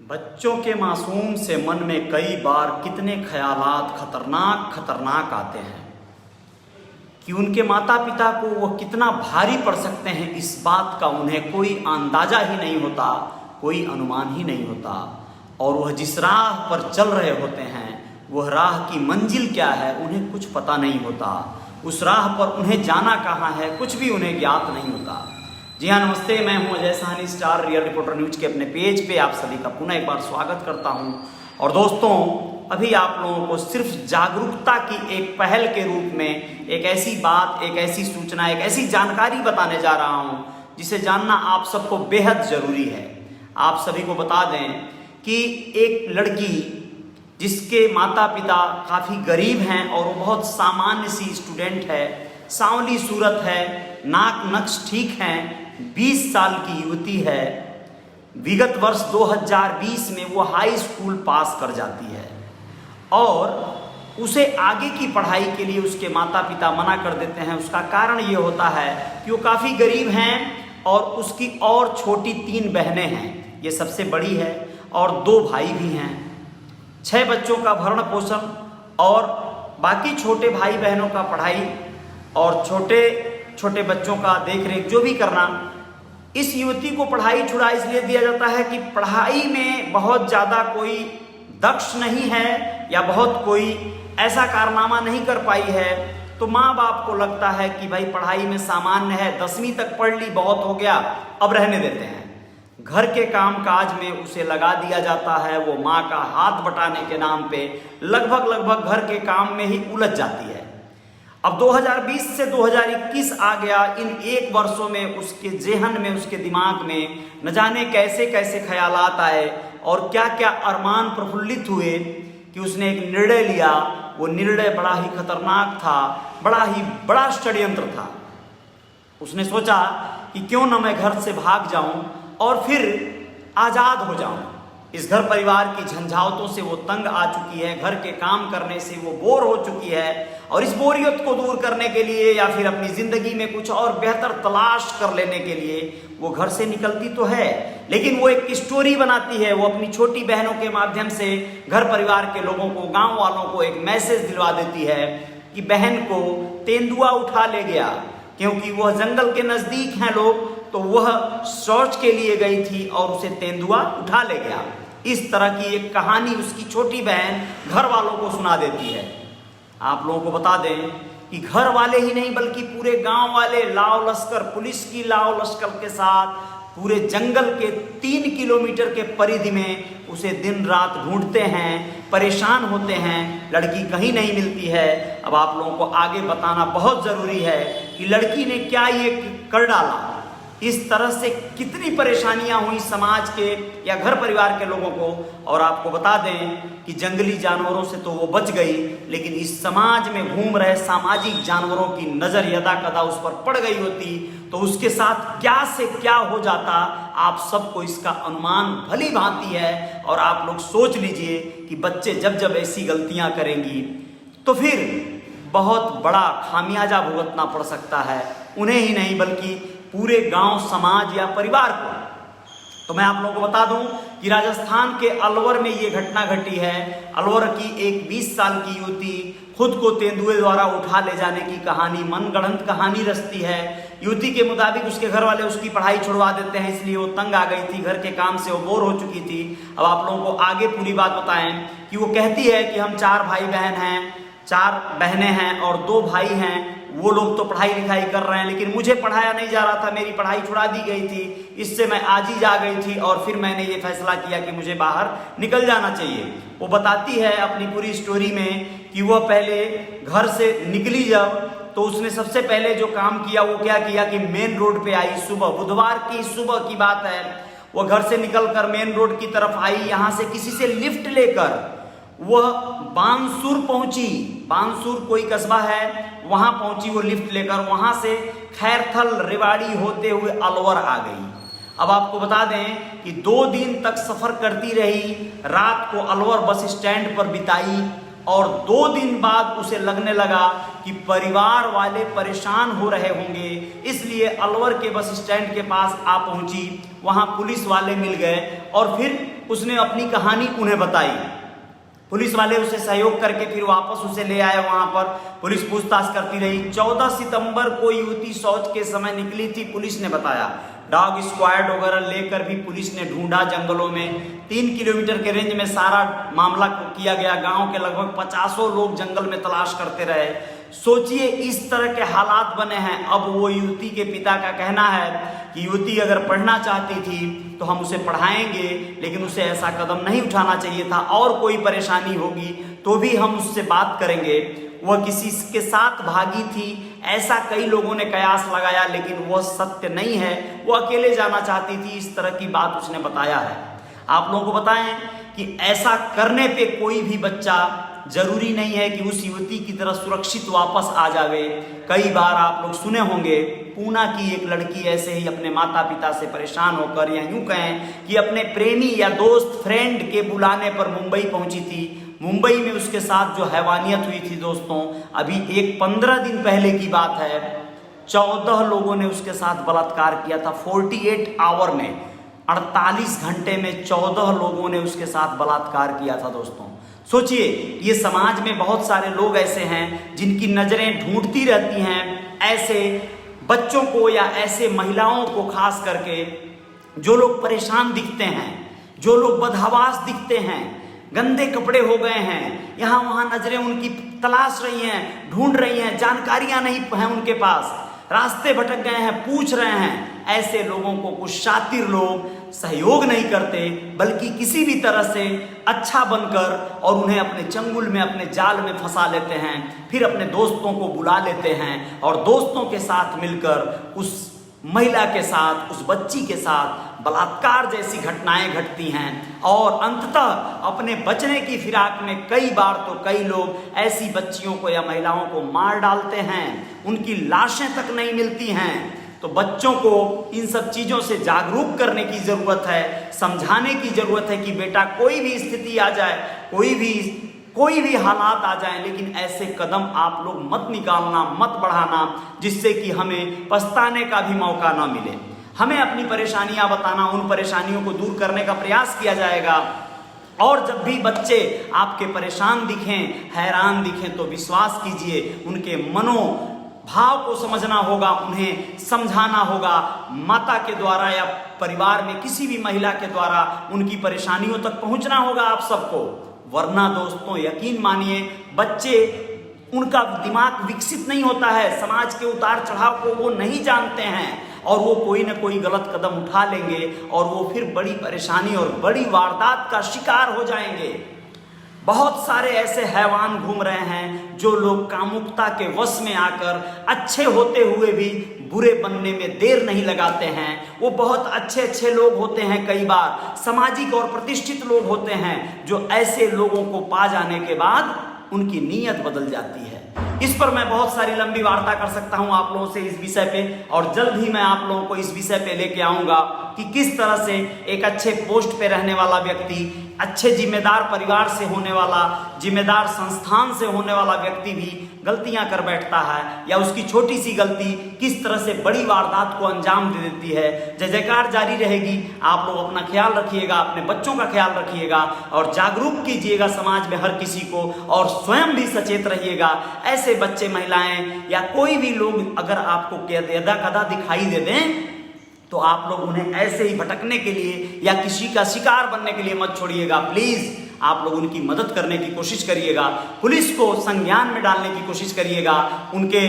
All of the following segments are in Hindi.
बच्चों के मासूम से मन में कई बार कितने ख्यालात खतरनाक आते हैं कि उनके माता पिता को वह कितना भारी पड़ सकते हैं। इस बात का उन्हें कोई अंदाजा ही नहीं होता, कोई अनुमान ही नहीं होता। और वह जिस राह पर चल रहे होते हैं वह राह की मंजिल क्या है उन्हें कुछ पता नहीं होता। उस राह पर उन्हें जाना कहाँ है कुछ भी उन्हें ज्ञात नहीं होता। जी हाँ, नमस्ते, मैं हूँ Ajay Sahni, star real reporter news के अपने पेज पे आप सभी का पुनः एक बार स्वागत करता हूँ। और दोस्तों, अभी आप लोगों को सिर्फ जागरूकता की एक पहल के रूप में एक ऐसी बात, एक ऐसी सूचना, एक ऐसी जानकारी बताने जा रहा हूँ जिसे जानना आप सबको बेहद जरूरी है। आप सभी को बता दें कि एक लड़की जिसके माता पिता काफ़ी गरीब हैं और वो बहुत सामान्य सी स्टूडेंट है, सांवली सूरत है, नाक नक्श ठीक हैं, 20 साल की युवती है। विगत वर्ष 2020 में वो हाई स्कूल पास कर जाती है और उसे आगे की पढ़ाई के लिए उसके माता पिता मना कर देते हैं। उसका कारण ये होता है कि वो काफ़ी गरीब हैं और उसकी और छोटी 3 बहनें हैं, ये सबसे बड़ी है, और 2 भाई भी हैं। 6 बच्चों का भरण पोषण और बाकी छोटे भाई बहनों का पढ़ाई और छोटे छोटे बच्चों का देख रेख जो भी करना। इस युवती को पढ़ाई छुड़ा इसलिए दिया जाता है कि पढ़ाई में बहुत ज़्यादा कोई दक्ष नहीं है या बहुत कोई ऐसा कारनामा नहीं कर पाई है, तो माँ बाप को लगता है कि भाई पढ़ाई में सामान्य है, 10वीं तक पढ़ ली, बहुत हो गया, अब रहने देते हैं। घर के काम काज में उसे लगा दिया जाता है। वो माँ का हाथ बटाने के नाम पे लगभग घर के काम में ही उलझ जाती है। अब 2020 से 2021 आ गया। इन 1 वर्षों में उसके जेहन में, उसके दिमाग में न जाने कैसे कैसे ख्यालात आए और क्या क्या अरमान प्रफुल्लित हुए कि उसने एक निर्णय लिया। वो निर्णय बड़ा ही खतरनाक था, बड़ा षड्यंत्र था। उसने सोचा कि क्यों न मैं घर से भाग जाऊं और फिर आज़ाद हो जाऊं। इस घर परिवार की झंझावतों से वो तंग आ चुकी है, घर के काम करने से वो बोर हो चुकी है और इस बोरियत को दूर करने के लिए या फिर अपनी ज़िंदगी में कुछ और बेहतर तलाश कर लेने के लिए वो घर से निकलती तो है, लेकिन वो एक स्टोरी बनाती है। वो अपनी छोटी बहनों के माध्यम से घर परिवार के लोगों को, गाँव वालों को एक मैसेज दिलवा देती है कि बहन को तेंदुआ उठा ले गया। क्योंकि वह जंगल के नज़दीक हैं लोग, तो वह शौच के लिए गई थी और उसे तेंदुआ उठा ले गया। इस तरह की एक कहानी उसकी छोटी बहन घर वालों को सुना देती है। आप लोगों को बता दें कि घर वाले ही नहीं बल्कि पूरे गांव वाले लाव लश्कर, पुलिस की लाव लश्कर के साथ पूरे जंगल के 3 किलोमीटर के परिधि में उसे दिन रात ढूंढते हैं, परेशान होते हैं। लड़की कहीं नहीं मिलती है। अब आप लोगों को आगे बताना बहुत ज़रूरी है कि लड़की ने क्या ये कर डाला। इस तरह से कितनी परेशानियां हुई समाज के या घर परिवार के लोगों को। और आपको बता दें कि जंगली जानवरों से तो वो बच गई, लेकिन इस समाज में घूम रहे सामाजिक जानवरों की नज़र यदा कदा उस पर पड़ गई होती तो उसके साथ क्या से क्या हो जाता। आप सबको इसका अनुमान भली भांति है। और आप लोग सोच लीजिए कि बच्चे जब ऐसी गलतियां करेंगी तो फिर बहुत बड़ा खामियाजा भुगतना पड़ सकता है, उन्हें ही नहीं बल्कि पूरे गांव, समाज या परिवार को। तो मैं आप लोगों को बता दूं कि राजस्थान के अलवर में ये घटना घटी है। अलवर की एक 20 साल की युवती खुद को तेंदुए द्वारा उठा ले जाने की कहानी, मनगढ़ंत कहानी रचती है। युवती के मुताबिक उसके घर वाले उसकी पढ़ाई छुड़वा देते हैं, इसलिए वो तंग आ गई थी, घर के काम से वो बोर हो चुकी थी। अब आप लोगों को आगे पूरी बात बताएं कि वो कहती है कि हम 4 भाई बहन हैं, 4 बहनें हैं और 2 भाई हैं। वो लोग तो पढ़ाई लिखाई कर रहे हैं, लेकिन मुझे पढ़ाया नहीं जा रहा था, मेरी पढ़ाई छुड़ा दी गई थी। इससे मैं आज ही जा गई थी और फिर मैंने ये फैसला किया कि मुझे बाहर निकल जाना चाहिए। वो बताती है अपनी पूरी स्टोरी में कि वह पहले घर से निकली जब, तो उसने सबसे पहले जो काम किया वो क्या किया कि मेन रोड पे आई। सुबह, बुधवार की सुबह की बात है, वो घर से निकलकर मेन रोड की तरफ आई। यहाँ से किसी से लिफ्ट लेकर वह बानसूर पहुंची। बानसूर कोई कस्बा है, वहां पहुंची वो लिफ्ट लेकर। वहां से खैरथल, रेवाड़ी होते हुए अलवर आ गई। अब आपको बता दें कि 2 दिन तक सफर करती रही। रात को अलवर बस स्टैंड पर बिताई और 2 दिन बाद उसे लगने लगा कि परिवार वाले परेशान हो रहे होंगे, इसलिए अलवर के बस स्टैंड के पास आ पहुंची। वहां पुलिस वाले मिल गए और फिर उसने अपनी कहानी उन्हें बताई। पुलिस वाले उसे सहयोग करके फिर वापस उसे ले आए। वहां पर पुलिस पूछताछ करती रही। 14 सितंबर को युवती शौच के समय निकली थी, पुलिस ने बताया। डॉग स्क्वाड वगैरह लेकर भी पुलिस ने ढूंढा जंगलों में। 3 किलोमीटर के रेंज में सारा मामला किया गया। गांव के लगभग 50 लोग जंगल में तलाश करते रहे। सोचिए इस तरह के हालात बने हैं। अब वो युवती के पिता का कहना है कि युवती अगर पढ़ना चाहती थी तो हम उसे पढ़ाएंगे, लेकिन उसे ऐसा कदम नहीं उठाना चाहिए था। और कोई परेशानी होगी तो भी हम उससे बात करेंगे। वह किसी के साथ भागी थी, ऐसा कई लोगों ने कयास लगाया, लेकिन वह सत्य नहीं है। वो अकेले जाना चाहती थी, इस तरह की बात उसने बताया है। आप लोगों को बताएं कि ऐसा करने पे कोई भी बच्चा जरूरी नहीं है कि उस युवती की तरह सुरक्षित वापस आ जावे। कई बार आप लोग सुने होंगे, पूना की एक लड़की ऐसे ही अपने माता पिता से परेशान होकर, या यूं कहें कि अपने प्रेमी या दोस्त फ्रेंड के बुलाने पर मुंबई पहुंची थी। मुंबई में उसके साथ जो हैवानियत हुई थी दोस्तों, अभी एक 15 दिन पहले की बात है। 14 लोगों ने उसके साथ बलात्कार किया था। 48 आवर में, 48 घंटे में 14 लोगों ने उसके साथ बलात्कार किया था दोस्तों। सोचिए, ये समाज में बहुत सारे लोग ऐसे हैं जिनकी नजरें ढूंढती रहती हैं ऐसे बच्चों को या ऐसे महिलाओं को, खास करके जो लोग परेशान दिखते हैं, जो लोग बदहवास दिखते हैं, गंदे कपड़े हो गए हैं, यहाँ वहाँ नजरें उनकी तलाश रही हैं, ढूंढ रही हैं, जानकारियां नहीं हैं उनके पास, रास्ते भटक गए हैं, पूछ रहे हैं। ऐसे लोगों को कुछ शातिर लोग सहयोग नहीं करते, बल्कि किसी भी तरह से अच्छा बनकर और उन्हें अपने चंगुल में, अपने जाल में फंसा लेते हैं। फिर अपने दोस्तों को बुला लेते हैं और दोस्तों के साथ मिलकर उस महिला के साथ, उस बच्ची के साथ बलात्कार जैसी घटनाएं घटती हैं। और अंततः अपने बचने की फिराक में कई बार तो कई लोग ऐसी बच्चियों को या महिलाओं को मार डालते हैं, उनकी लाशें तक नहीं मिलती हैं। तो बच्चों को इन सब चीजों से जागरूक करने की जरूरत है, समझाने की जरूरत है कि बेटा कोई भी स्थिति आ जाए, कोई भी हालात आ जाए, लेकिन ऐसे कदम आप लोग मत निकालना, मत बढ़ाना, जिससे कि हमें पछताने का भी मौका ना मिले। हमें अपनी परेशानियां बताना, उन परेशानियों को दूर करने का प्रयास किया जाएगा। और जब भी बच्चे आपके परेशान दिखें, हैरान दिखें, तो विश्वास कीजिए उनके मनोभाव को समझना होगा, उन्हें समझाना होगा, माता के द्वारा या परिवार में किसी भी महिला के द्वारा उनकी परेशानियों तक पहुंचना होगा आप सबको। वरना दोस्तों यकीन मानिए, बच्चे, उनका दिमाग विकसित नहीं होता है, समाज के उतार चढ़ाव को वो नहीं जानते हैं और वो कोई ना कोई गलत कदम उठा लेंगे और वो फिर बड़ी परेशानी और बड़ी वारदात का शिकार हो जाएंगे। बहुत सारे ऐसे हैवान घूम रहे हैं जो लोग कामुकता के वश में आकर अच्छे होते हुए भी बुरे बनने में देर नहीं लगाते हैं। वो बहुत अच्छे लोग होते हैं, कई बार सामाजिक और प्रतिष्ठित लोग होते हैं, जो ऐसे लोगों को पा जाने के बाद उनकी नीयत बदल जाती है। इस पर मैं बहुत सारी लंबी वार्ता कर सकता हूं आप लोगों से इस विषय पे, और जल्द ही मैं आप लोगों को इस विषय पे लेके आऊंगा कि किस तरह से एक अच्छे पोस्ट पे रहने वाला व्यक्ति, अच्छे जिम्मेदार परिवार से होने वाला, जिम्मेदार संस्थान से होने वाला व्यक्ति भी गलतियां कर बैठता है, या उसकी छोटी सी गलती किस तरह से बड़ी वारदात को अंजाम दे देती है। जय जयकार जारी रहेगी। आप लोग अपना ख्याल रखिएगा, अपने बच्चों का ख्याल रखिएगा और जागरूक कीजिएगा समाज में हर किसी को, और स्वयं भी सचेत रहिएगा। ऐसे बच्चे, महिलाएं या कोई भी लोग अगर आपको यदा कदा दिखाई दे दें तो आप लोग उन्हें ऐसे ही भटकने के लिए या किसी का शिकार बनने के लिए मत छोड़िएगा। प्लीज आप लोग उनकी मदद करने की कोशिश करिएगा, पुलिस को संज्ञान में डालने की कोशिश करिएगा, उनके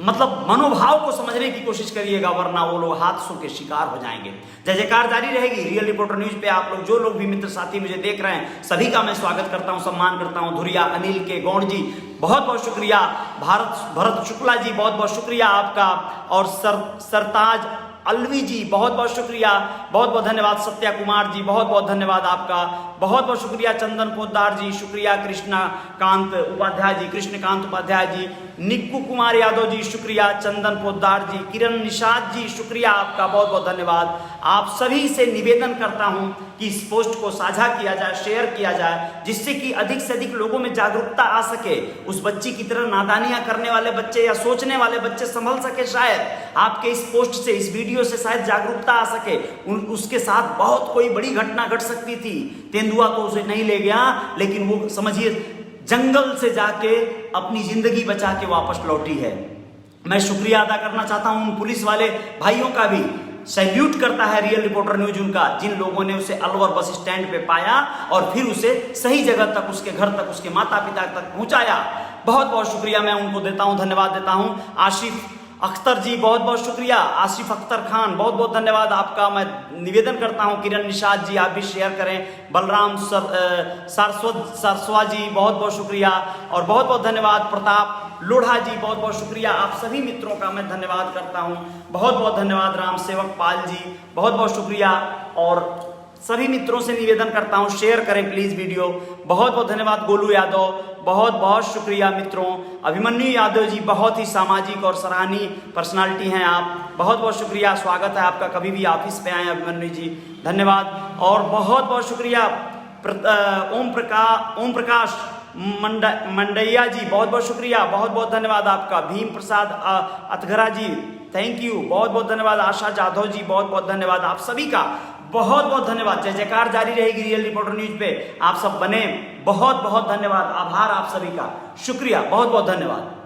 मनोभाव को समझने की कोशिश करिएगा, वरना वो लोग हादसों के शिकार हो जाएंगे। जय जयकार जारी रहेगी। रियल रिपोर्टर न्यूज पे आप लोग जो लोग भी मित्र साथी मुझे देख रहे हैं, सभी का मैं स्वागत करता हूं, सम्मान करता हूं। धुरिया अनिल के गौड़ जी बहुत बहुत शुक्रिया, भरत शुक्ला जी बहुत बहुत शुक्रिया आपका, और सरताज अलवी जी बहुत बहुत शुक्रिया, बहुत बहुत धन्यवाद। सत्या कुमार जी बहुत बहुत धन्यवाद आपका, बहुत बहुत शुक्रिया। चंदन पोद्दार जी शुक्रिया। कृष्णकांत उपाध्याय जी, कृष्णकांत उपाध्याय जी, निक्कू कुमार यादव जी शुक्रिया। चंदन पोद्दार जी, किरण निषाद जी शुक्रिया आपका, बहुत बहुत धन्यवाद। आप सभी से निवेदन करता हूं कि इस पोस्ट को साझा किया जाए, शेयर किया जाए, जिससे कि अधिक से अधिक लोगों में जागरूकता आ सके। उस बच्ची की तरह नादानियां करने वाले बच्चे या सोचने वाले बच्चे संभल सके। शायद आपके इस पोस्ट से, इस वीडियो से शायद जागरूकता आ सके। उसके साथ बहुत कोई बड़ी घटना घट सकती थी। तेंदुआ तो उसे नहीं ले गया, लेकिन वो समझिए जंगल से जाके अपनी जिंदगी बचा के वापस लौटी है। मैं शुक्रिया अदा करना चाहता हूं उन पुलिस वाले भाइयों का भी, सैल्यूट करता है रियल रिपोर्टर न्यूज उनका, जिन लोगों ने उसे अलवर बस स्टैंड पे पाया और फिर उसे सही जगह तक, उसके घर तक, उसके माता पिता तक पहुंचाया। बहुत बहुत शुक्रिया मैं उनको देता हूं, धन्यवाद देता हूं। आशिफ अख्तर जी बहुत बहुत शुक्रिया। आसिफ अख्तर खान बहुत बहुत धन्यवाद आपका। मैं निवेदन करता हूं किरण निषाद जी आप भी शेयर करें। बलराम सरस्वा जी बहुत बहुत शुक्रिया और बहुत बहुत धन्यवाद। प्रताप लोढ़ा जी बहुत बहुत शुक्रिया। आप सभी मित्रों का मैं धन्यवाद करता हूं, बहुत बहुत धन्यवाद। राम सेवक पाल जी बहुत बहुत शुक्रिया और सभी मित्रों से निवेदन करता हूं शेयर करें प्लीज वीडियो। बहुत बहुत धन्यवाद। गोलू यादव बहुत बहुत शुक्रिया मित्रों। अभिमन्यु यादव जी बहुत ही सामाजिक और सराहनीय पर्सनालिटी हैं आप, बहुत बहुत शुक्रिया। स्वागत है आपका, कभी भी ऑफिस पे आए अभिमन्यु जी, धन्यवाद। और बहुत बहुत शुक्रिया ओम प्रकाश मंडैया जी बहुत बहुत शुक्रिया, बहुत बहुत धन्यवाद आपका। भीम प्रसाद अतघरा जी थैंक यू, बहुत बहुत धन्यवाद। आशा जाधव जी बहुत बहुत धन्यवाद। आप सभी का बहुत बहुत धन्यवाद। जय जयकार जारी रहेगी रियल रिपोर्टर न्यूज पे, आप सब बने। बहुत बहुत धन्यवाद, आभार आप सभी का, शुक्रिया, बहुत बहुत धन्यवाद।